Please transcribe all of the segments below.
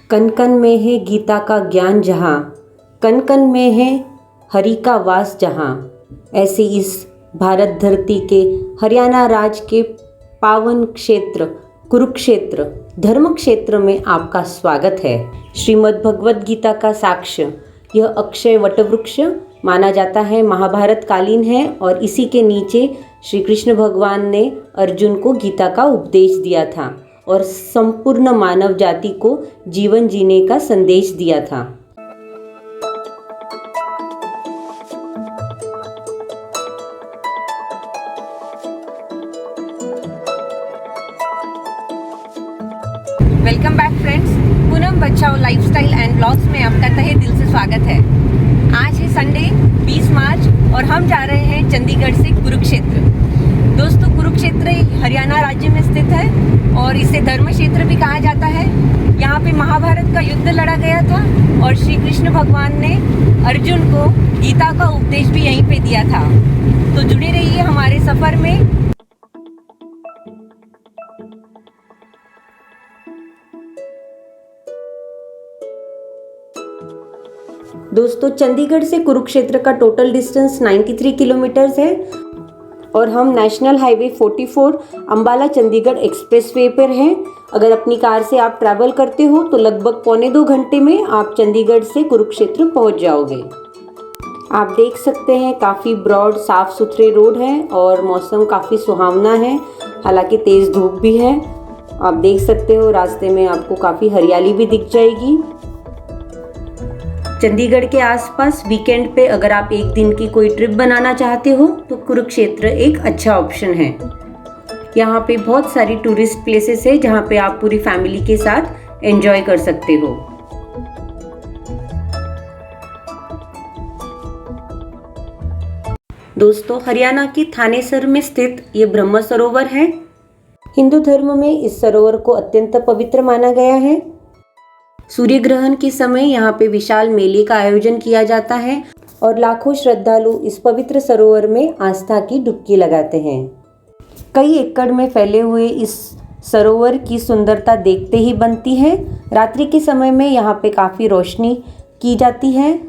कन कन में है गीता का ज्ञान जहाँ, कन कन में है हरि का वास जहाँ। ऐसे इस भारत धरती के हरियाणा राज्य के पावन क्षेत्र कुरुक्षेत्र धर्म क्षेत्र में आपका स्वागत है। श्रीमद् भगवद गीता का साक्ष्य यह अक्षय वटवृक्ष माना जाता है, महाभारत कालीन है और इसी के नीचे श्री कृष्ण भगवान ने अर्जुन को गीता का उपदेश दिया था और संपूर्ण मानव जाति को जीवन जीने का संदेश दिया था। वेलकम बैक फ्रेंड्स, पूनम बचाओ लाइफस्टाइल एंड ब्लॉग्स में आपका तहे दिल से स्वागत है। आज है संडे 20 मार्च और हम जा रहे हैं चंडीगढ़ से कुरुक्षेत्र। दोस्तों, कुरुक्षेत्र हरियाणा राज्य में स्थित है और इसे धर्म क्षेत्र भी कहा जाता है। यहाँ पे महाभारत का युद्ध लड़ा गया था और श्री कृष्ण भगवान ने अर्जुन को गीता का उपदेश भी यहीं पे दिया था। तो जुड़े रहिए हमारे सफर में। दोस्तों, चंडीगढ़ से कुरुक्षेत्र का टोटल डिस्टेंस 93 किलोमीटर्स है और हम national highway 44 Ambala Chandigarh expressway पर हैं। अगर अपनी कार से आप ट्रैवल करते हो तो लगभग 1.25 घंटे में आप चंडीगढ़ से कुरुक्षेत्र पहुंच जाओगे। आप देख सकते हैं काफ़ी ब्रॉड साफ सुथरे रोड हैं और मौसम काफ़ी सुहावना है, हालांकि तेज़ धूप भी है। आप देख सकते हो रास्ते में आपको काफ़ी हरियाली भी दिख जाएगी। चंडीगढ़ के आसपास वीकेंड पे अगर आप एक दिन की कोई ट्रिप बनाना चाहते हो तो कुरुक्षेत्र एक अच्छा ऑप्शन है। यहाँ पे बहुत सारी टूरिस्ट प्लेसेस है जहाँ पे आप पूरी फैमिली के साथ एंजॉय कर सकते हो। दोस्तों, हरियाणा के थानेसर में स्थित ये ब्रह्म सरोवर है। हिंदू धर्म में इस सरोवर को अत्यंत पवित्र माना गया है। सूर्य ग्रहण के समय यहाँ पे विशाल मेले का आयोजन किया जाता है और लाखों श्रद्धालु इस पवित्र सरोवर में आस्था की डुबकी लगाते हैं। कई एकड़ में फैले हुए इस सरोवर की सुंदरता देखते ही बनती है। रात्रि के समय में यहाँ पे काफ़ी रोशनी की जाती है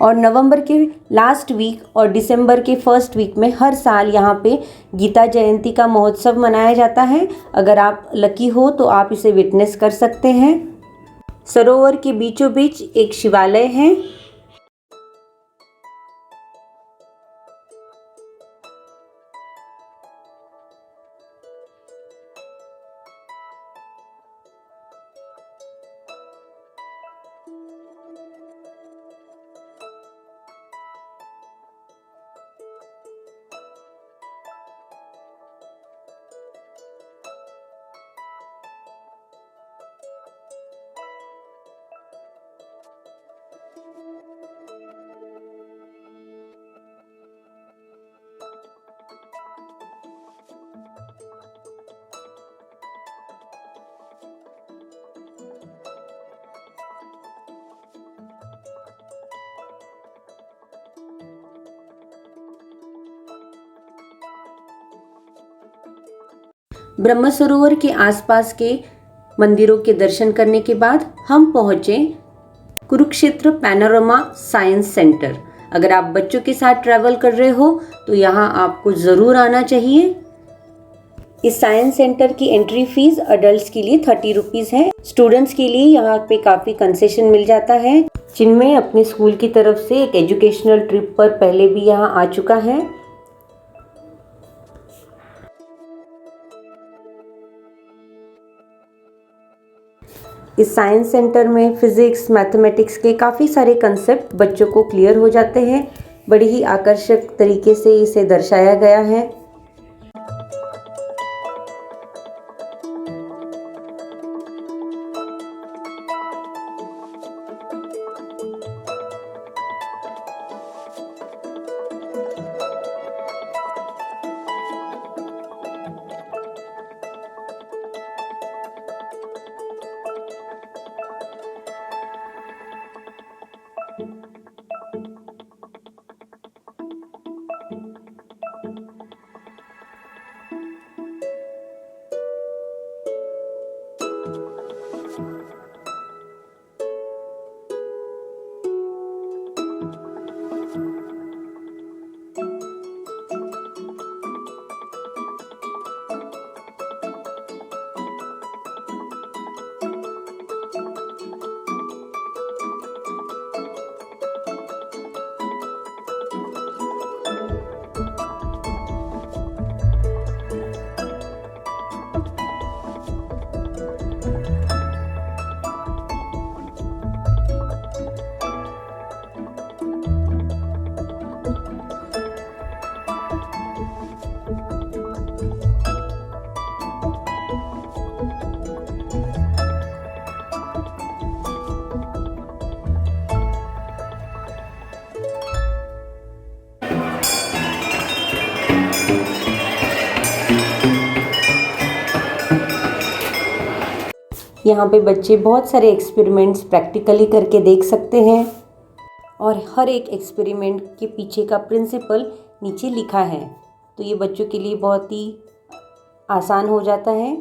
और नवंबर के लास्ट वीक और दिसंबर के फर्स्ट वीक में हर साल यहाँ पे गीता जयंती का महोत्सव मनाया जाता है। अगर आप लकी हो तो आप इसे विटनेस कर सकते हैं। सरोवर के बीचों बीच एक शिवालय है। ब्रह्म सरोवर के आसपास के मंदिरों के दर्शन करने के बाद हम पहुंचे कुरुक्षेत्र पैनोरमा साइंस सेंटर। अगर आप बच्चों के साथ ट्रैवल कर रहे हो तो यहाँ आपको ज़रूर आना चाहिए। इस साइंस सेंटर की एंट्री फीस अडल्ट्स के लिए 30 रुपीज़ है। स्टूडेंट्स के लिए यहाँ पे काफ़ी कंसेशन मिल जाता है। जिनमें अपने स्कूल की तरफ से एक एजुकेशनल ट्रिप पर पहले भी यहाँ आ चुका है। इस साइंस सेंटर में फिजिक्स मैथमेटिक्स के काफ़ी सारे कंसेप्ट बच्चों को क्लियर हो जाते हैं। बड़ी ही आकर्षक तरीके से इसे दर्शाया गया है। यहाँ पे बच्चे बहुत सारे एक्सपेरिमेंट्स प्रैक्टिकली करके देख सकते हैं और हर एक एक्सपेरिमेंट के पीछे का प्रिंसिपल नीचे लिखा है, तो ये बच्चों के लिए बहुत ही आसान हो जाता है।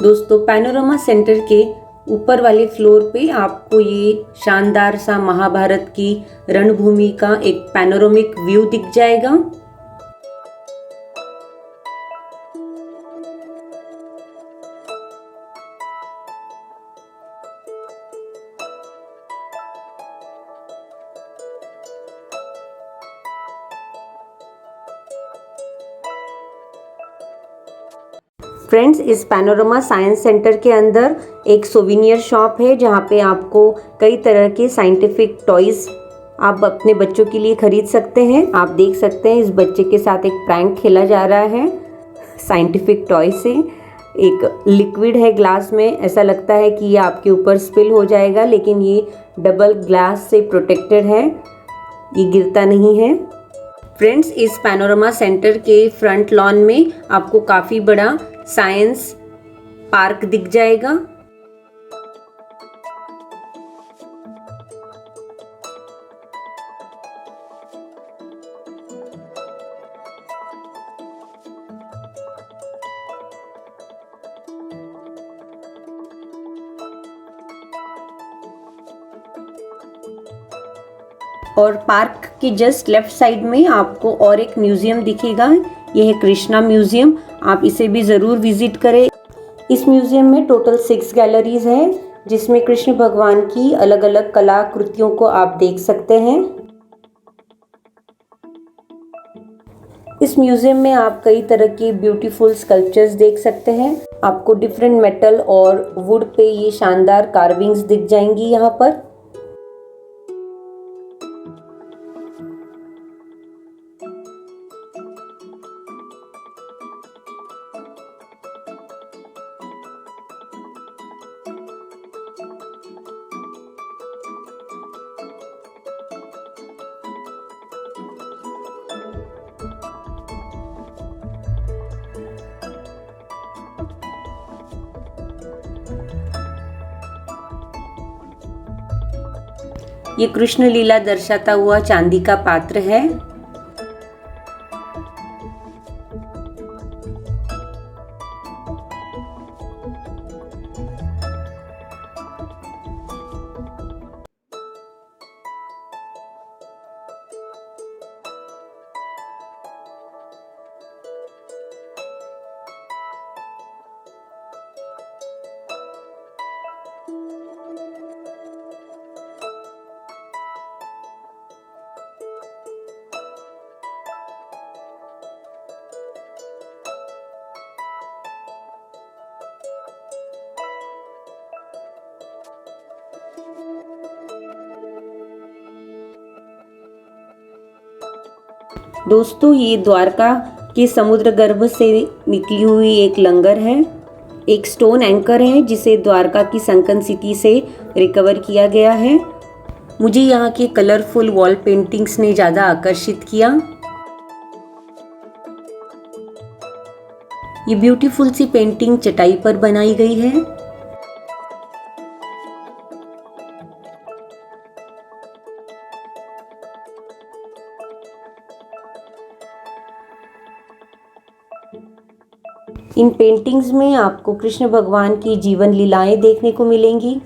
दोस्तों, पैनोरामा सेंटर के ऊपर वाले फ्लोर पे आपको ये शानदार सा महाभारत की रणभूमि का एक पैनोरामिक व्यू दिख जाएगा। फ्रेंड्स, इस पैनोरामा साइंस सेंटर के अंदर एक सोविनियर शॉप है जहाँ पे आपको कई तरह के साइंटिफिक टॉयज आप अपने बच्चों के लिए खरीद सकते हैं। आप देख सकते हैं इस बच्चे के साथ एक प्रैंक खेला जा रहा है साइंटिफिक टॉय से। एक लिक्विड है ग्लास में, ऐसा लगता है कि ये आपके ऊपर स्पिल हो जाएगा, लेकिन ये डबल ग्लास से प्रोटेक्टेड है, ये गिरता नहीं है। फ्रेंड्स, इस पैनोरामा सेंटर के फ्रंट लॉन में आपको काफ़ी बड़ा साइंस पार्क दिख जाएगा। और पार्क के जस्ट लेफ्ट साइड में आपको और एक म्यूजियम दिखेगा, यह है कृष्णा म्यूजियम। आप इसे भी ज़रूर विजिट करें। इस म्यूजियम में टोटल 6 गैलरीज हैं, जिसमें कृष्ण भगवान की अलग अलग कलाकृतियों को आप देख सकते हैं। इस म्यूजियम में आप कई तरह के ब्यूटीफुल स्कल्पचर्स देख सकते हैं। आपको डिफरेंट मेटल और वुड पे ये शानदार कार्विंग्स दिख जाएंगी यहाँ पर। ये कृष्ण लीला दर्शाता हुआ चांदी का पात्र है। दोस्तों ये द्वारका के समुद्र गर्भ से निकली हुई एक लंगर है, एक स्टोन एंकर है जिसे द्वारका की संकन सिटी से रिकवर किया गया है। मुझे यहाँ के कलरफुल वॉल पेंटिंग्स ने ज़्यादा आकर्षित किया। ये ब्यूटीफुल सी पेंटिंग चटाई पर बनाई गई है। इन पेंटिंग्स में आपको कृष्ण भगवान की जीवन लीलाएं देखने को मिलेंगी।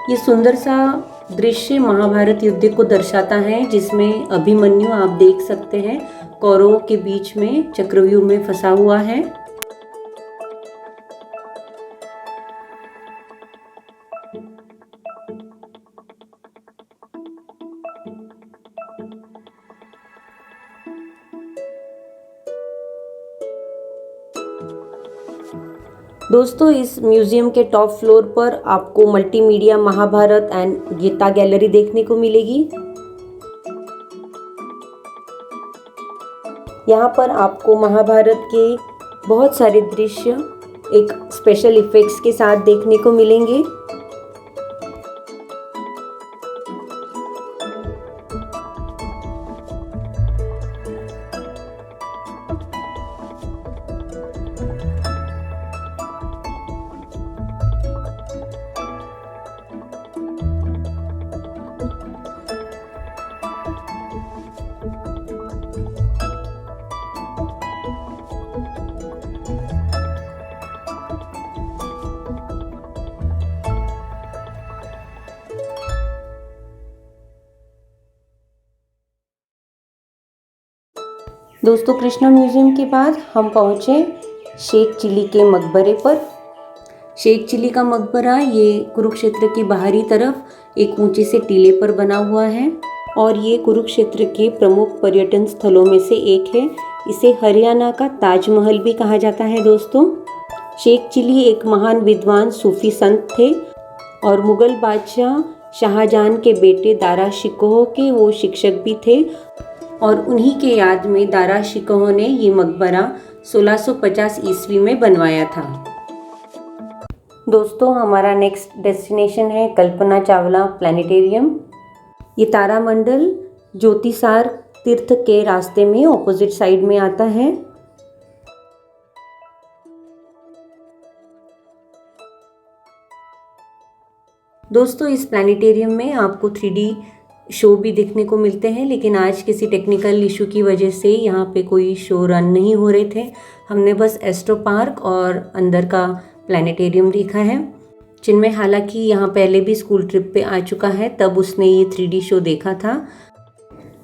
ये सुंदर सा दृश्य महाभारत युद्ध को दर्शाता है, जिसमें अभिमन्यु आप देख सकते हैं कौरवों के बीच में चक्रव्यूह में फंसा हुआ है। दोस्तों इस म्यूजियम के टॉप फ्लोर पर आपको multimedia Mahabharat and Gita gallery देखने को मिलेगी। यहाँ पर आपको महाभारत के बहुत सारे दृश्य एक स्पेशल इफेक्ट्स के साथ देखने को मिलेंगे। दोस्तों कृष्णा म्यूजियम के बाद हम पहुँचे शेख चिली के मकबरे पर। शेख चिली का मकबरा ये कुरुक्षेत्र की बाहरी तरफ एक ऊंचे से टीले पर बना हुआ है और ये कुरुक्षेत्र के प्रमुख पर्यटन स्थलों में से एक है। इसे हरियाणा का ताजमहल भी कहा जाता है। दोस्तों शेख चिली एक महान विद्वान सूफी संत थे और मुगल बादशाह शाहजहां के बेटे दारा शिकोह के वो शिक्षक भी थे और उन्हीं के याद में दारा शिकोह ने ये मकबरा 1650 ईस्वी में बनवाया था। दोस्तों हमारा नेक्स्ट डेस्टिनेशन है कल्पना चावला प्लानिटेरियम। ये तारामंडल ज्योतिसार तीर्थ के रास्ते में ऑपोजिट साइड में आता है। दोस्तों इस प्लानिटेरियम में आपको 3D शो भी देखने को मिलते हैं, लेकिन आज किसी टेक्निकल इशू की वजह से यहाँ पे कोई शो रन नहीं हो रहे थे। हमने बस एस्ट्रो पार्क और अंदर का प्लानिटेरियम देखा है। चिन्मय हालांकि यहाँ पहले भी स्कूल ट्रिप पे आ चुका है, तब उसने ये 3D शो देखा था।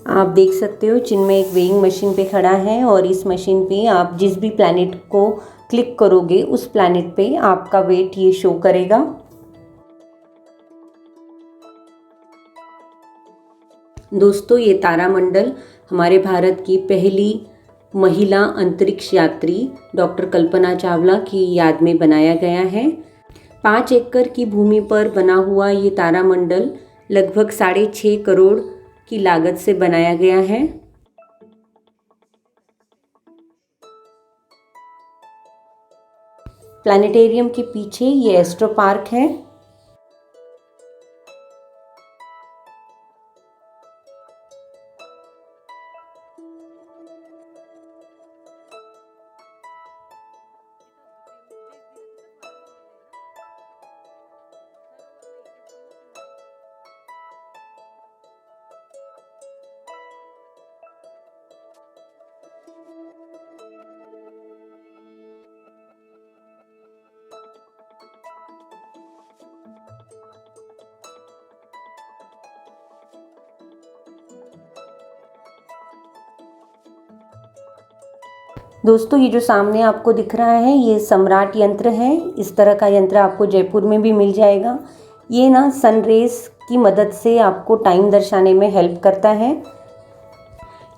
आप देख सकते हो चिन्मय एक वेइंग मशीन पे खड़ा है और इस मशीन पे आप जिस भी प्लैनेट को क्लिक करोगे उस प्लैनेट पे आपका वेट ये शो करेगा। दोस्तों, ये तारामंडल हमारे भारत की पहली महिला अंतरिक्ष यात्री डॉक्टर कल्पना चावला की याद में बनाया गया है। 5 एकड़ की भूमि पर बना हुआ ये तारामंडल लगभग 6.5 करोड़ की लागत से बनाया गया है। प्लानिटेरियम के पीछे ये एस्ट्रो पार्क है। दोस्तों, ये जो सामने आपको दिख रहा है ये सम्राट यंत्र है। इस तरह का यंत्र आपको जयपुर में भी मिल जाएगा। ये ना सनरेज की मदद से आपको टाइम दर्शाने में हेल्प करता है।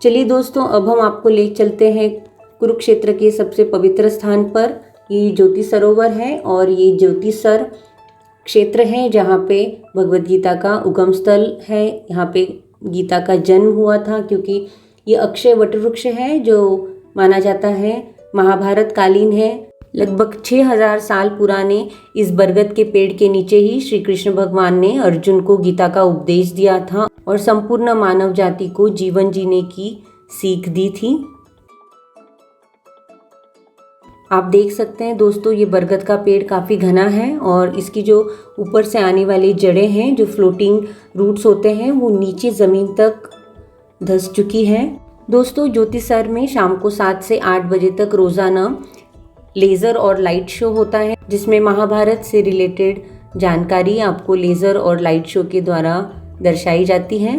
चलिए दोस्तों, अब हम आपको ले चलते हैं कुरुक्षेत्र के सबसे पवित्र स्थान पर। ये ज्योति सरोवर है और ये ज्योतिसर क्षेत्र है जहाँ पे भगवद गीता का उगम स्थल है। यहाँ पे गीता का जन्म हुआ था, क्योंकि ये अक्षय वटवृक्ष है जो माना जाता है महाभारत कालीन है। लगभग 6000 साल पुराने इस बरगद के पेड़ के नीचे ही श्री कृष्ण भगवान ने अर्जुन को गीता का उपदेश दिया था और संपूर्ण मानव जाति को जीवन जीने की सीख दी थी। आप देख सकते हैं दोस्तों, ये बरगद का पेड़ काफ़ी घना है और इसकी जो ऊपर से आने वाली जड़ें हैं, जो फ्लोटिंग रूट्स होते हैं, वो नीचे ज़मीन तक धंस चुकी है। दोस्तों, ज्योतिसर में शाम को 7 से 8 बजे तक रोज़ाना लेज़र और लाइट शो होता है, जिसमें महाभारत से रिलेटेड जानकारी आपको लेज़र और लाइट शो के द्वारा दर्शाई जाती है।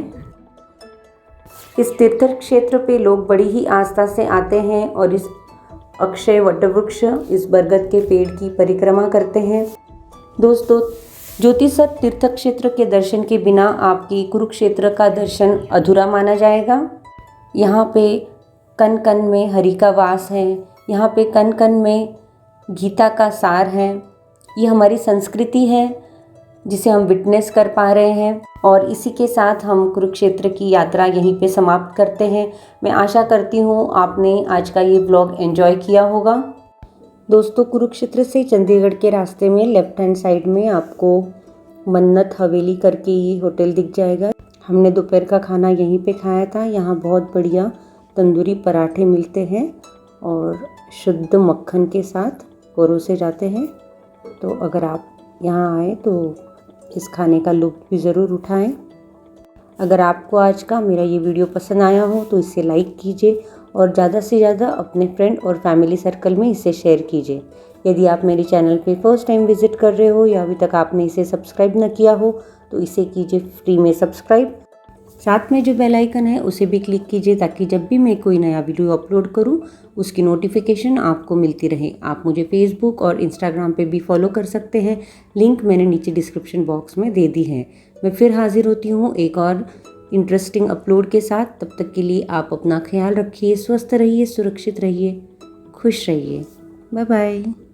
इस तीर्थ क्षेत्र पे लोग बड़ी ही आस्था से आते हैं और इस अक्षय वटवृक्ष, इस बरगद के पेड़ की परिक्रमा करते हैं। दोस्तों, ज्योतिसर तीर्थ क्षेत्र के दर्शन के बिना आपकी कुरुक्षेत्र का दर्शन अधूरा माना जाएगा। यहाँ पे कण कण में हरि का वास है, यहाँ पे कण कण में गीता का सार है। ये हमारी संस्कृति है जिसे हम विटनेस कर पा रहे हैं और इसी के साथ हम कुरुक्षेत्र की यात्रा यहीं पे समाप्त करते हैं। मैं आशा करती हूँ आपने आज का ये ब्लॉग एंजॉय किया होगा। दोस्तों, कुरुक्षेत्र से चंडीगढ़ के रास्ते में लेफ्ट हैंड साइड में आपको मन्नत हवेली करके ये होटल दिख जाएगा। हमने दोपहर का खाना यहीं पे खाया था। यहाँ बहुत बढ़िया तंदूरी पराठे मिलते हैं और शुद्ध मक्खन के साथ परोसे जाते हैं। तो अगर आप यहाँ आए तो इस खाने का लुत्फ़ भी ज़रूर उठाएं। अगर आपको आज का मेरा ये वीडियो पसंद आया हो तो इसे लाइक कीजिए और ज़्यादा से ज़्यादा अपने फ्रेंड और फैमिली सर्कल में इसे शेयर कीजिए। यदि आप मेरे चैनल पे फर्स्ट टाइम विज़िट कर रहे हो या अभी तक आपने इसे सब्सक्राइब न किया हो तो इसे कीजिए फ्री में सब्सक्राइब। साथ में जो बेल आइकन है उसे भी क्लिक कीजिए ताकि जब भी मैं कोई नया वीडियो अपलोड करूं उसकी नोटिफिकेशन आपको मिलती रहे। आप मुझे फेसबुक और इंस्टाग्राम पे भी फॉलो कर सकते हैं। लिंक मैंने नीचे डिस्क्रिप्शन बॉक्स में दे दी है। मैं फिर हाजिर होती हूँ एक और इंटरेस्टिंग अपलोड के साथ। तब तक के लिए आप अपना ख्याल रखिए, स्वस्थ रहिए, सुरक्षित रहिए, खुश रहिए। Bye bye.